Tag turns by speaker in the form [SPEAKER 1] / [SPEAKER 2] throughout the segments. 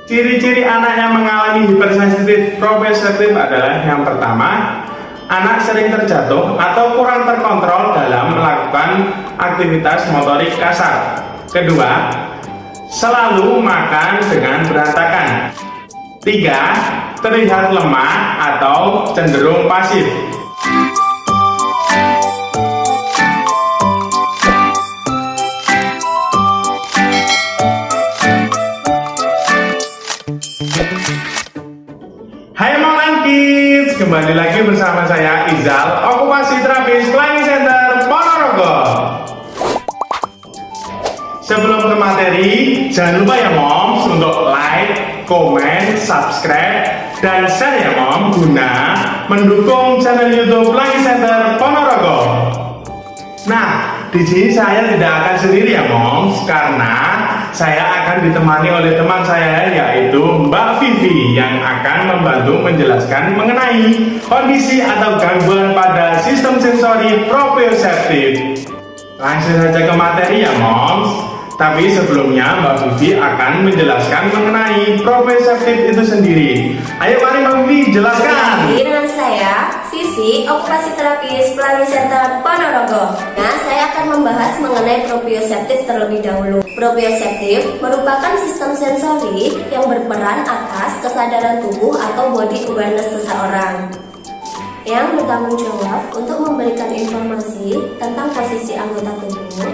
[SPEAKER 1] Ciri-ciri anak yang mengalami hipersensitif proprioceptif adalah yang pertama, anak sering terjatuh atau kurang terkontrol dalam melakukan aktivitas motorik kasar. Kedua, selalu makan dengan berantakan. Tiga, terlihat lemah atau cenderung pasif. Hai Molan Kids, kembali lagi bersama saya Izal, okupasi terapis Flying Center Ponorogo. Sebelum ke materi, jangan lupa ya Moms untuk like, komen, subscribe, dan share ya Mom guna mendukung channel YouTube Flying Center Ponorogo. Nah, di sini saya tidak akan sendiri ya Moms, karena saya akan ditemani oleh teman saya yaitu Mbak Vivi yang akan membantu menjelaskan mengenai kondisi atau gangguan pada sistem sensori proprioceptif. Langsung saja ke materi ya Moms. Tapi sebelumnya Mbak Vivi akan menjelaskan mengenai proprioceptif itu sendiri. Ayo mari Mbak Vivi jelaskan.
[SPEAKER 2] Dengan saya, Vivi, okupasi terapis Flying Center Ponorogo. Nah, saya akan membahas mengenai proprioceptif terlebih dahulu. Proprioceptif merupakan sistem sensori yang berperan atas kesadaran tubuh atau body awareness seseorang, yang bertanggung jawab untuk memberikan informasi tentang posisi anggota tubuh,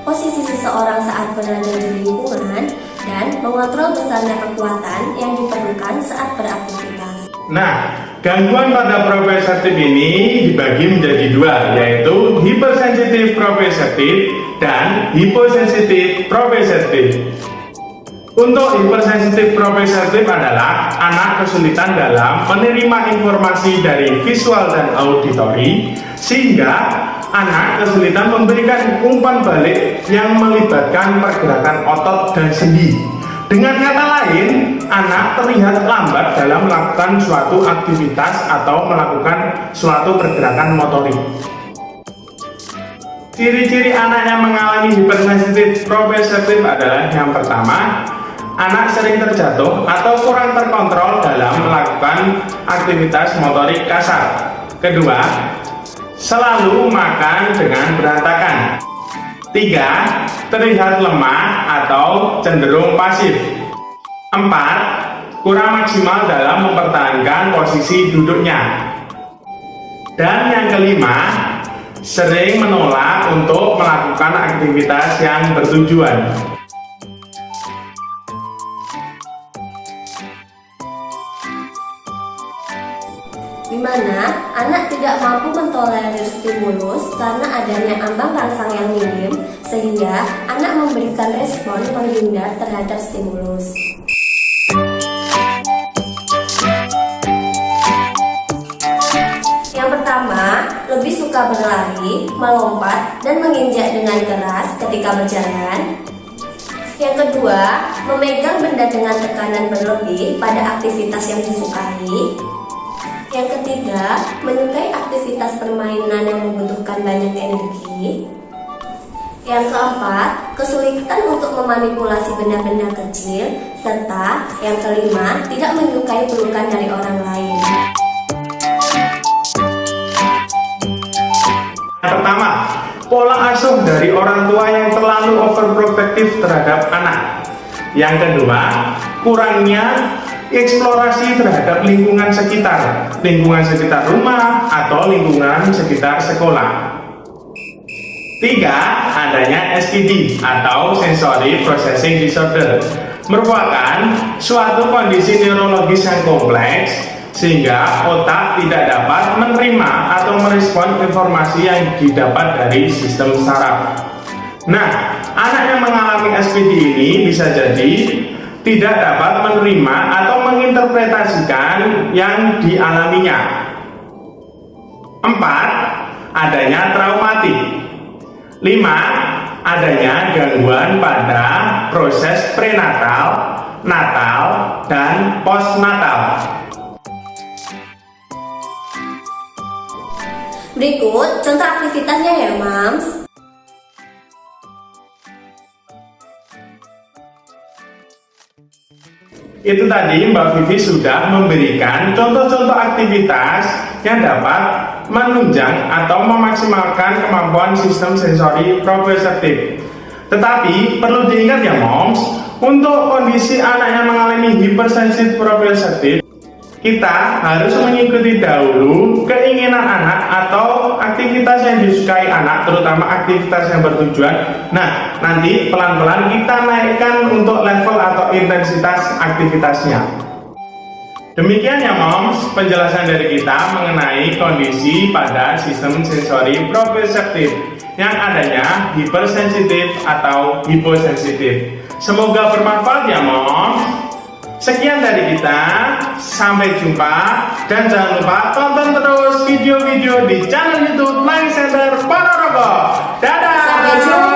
[SPEAKER 2] posisi seseorang saat berada di lingkungan, dan mengontrol besarnya kekuatan yang diperlukan saat beraktivitas.
[SPEAKER 1] Nah, gangguan pada proprioceptif ini dibagi menjadi dua, yaitu hipersensitif proprioceptif dan hiposensitif proprioceptif. Untuk hipersensitif proprioceptif adalah anak kesulitan dalam menerima informasi dari visual dan auditori, sehingga anak kesulitan memberikan umpan balik yang melibatkan pergerakan otot dan sendi. Dengan kata lain, anak terlihat lambat dalam melakukan suatu aktivitas atau melakukan suatu pergerakan motorik. Ciri-ciri anak yang mengalami hipersensitif proprioceptif adalah yang pertama, anak sering terjatuh atau kurang terkontrol dalam melakukan aktivitas motorik kasar. Kedua, selalu makan dengan berantakan. Tiga, terlihat lemah atau cenderung pasif. Empat, kurang maksimal dalam mempertahankan posisi duduknya. Dan yang kelima, sering menolak untuk melakukan aktivitas yang bertujuan.
[SPEAKER 2] Di mana anak tidak mampu mentolerir stimulus karena adanya ambang rangsang yang minim, sehingga anak memberikan respon menghindar terhadap stimulus. Yang pertama, lebih suka berlari, melompat, dan menginjak dengan keras ketika berjalan. Yang kedua, memegang benda dengan tekanan berlebih pada aktivitas yang disukai. Yang ketiga, menyukai aktivitas permainan yang membutuhkan banyak energi. Yang keempat, kesulitan untuk memanipulasi benda-benda kecil. Serta yang kelima, tidak menyukai pelukan dari orang lain.
[SPEAKER 1] Yang pertama, pola asuh dari orang tua yang terlalu overprotective terhadap anak. Yang kedua, kurangnya eksplorasi terhadap lingkungan sekitar rumah atau lingkungan sekitar sekolah. Tiga, adanya SPD atau Sensory Processing Disorder, merupakan suatu kondisi neurologis yang kompleks sehingga otak tidak dapat menerima atau merespon informasi yang didapat dari sistem saraf. Nah, anak yang mengalami SPD ini bisa jadi tidak dapat menerima atau menginterpretasikan yang dialaminya. Empat, adanya traumatik. Lima, adanya gangguan pada proses prenatal, natal, dan postnatal.
[SPEAKER 2] Berikut contoh aktivitasnya ya, Mams.
[SPEAKER 1] Itu tadi Mbak Vivi sudah memberikan contoh-contoh aktivitas yang dapat menunjang atau memaksimalkan kemampuan sistem sensori proprioseptif. Tetapi perlu diingat ya moms, untuk kondisi anak yang mengalami hipersensitif proprioseptif, kita harus mengikuti dahulu keinginan anak atau aktivitas yang disukai anak, terutama aktivitas yang bertujuan. Nah, nanti pelan-pelan kita naikkan untuk level atau intensitas aktivitasnya. Demikian ya moms, penjelasan dari kita mengenai kondisi pada sistem sensori proprioseptif yang adanya hipersensitif atau hiposensitif. Semoga bermanfaat ya moms. Sekian dari kita, sampai jumpa, dan jangan lupa tonton terus video-video di channel YouTube Learning Center Ponorogo. Dadah!
[SPEAKER 2] Sampai jumpa.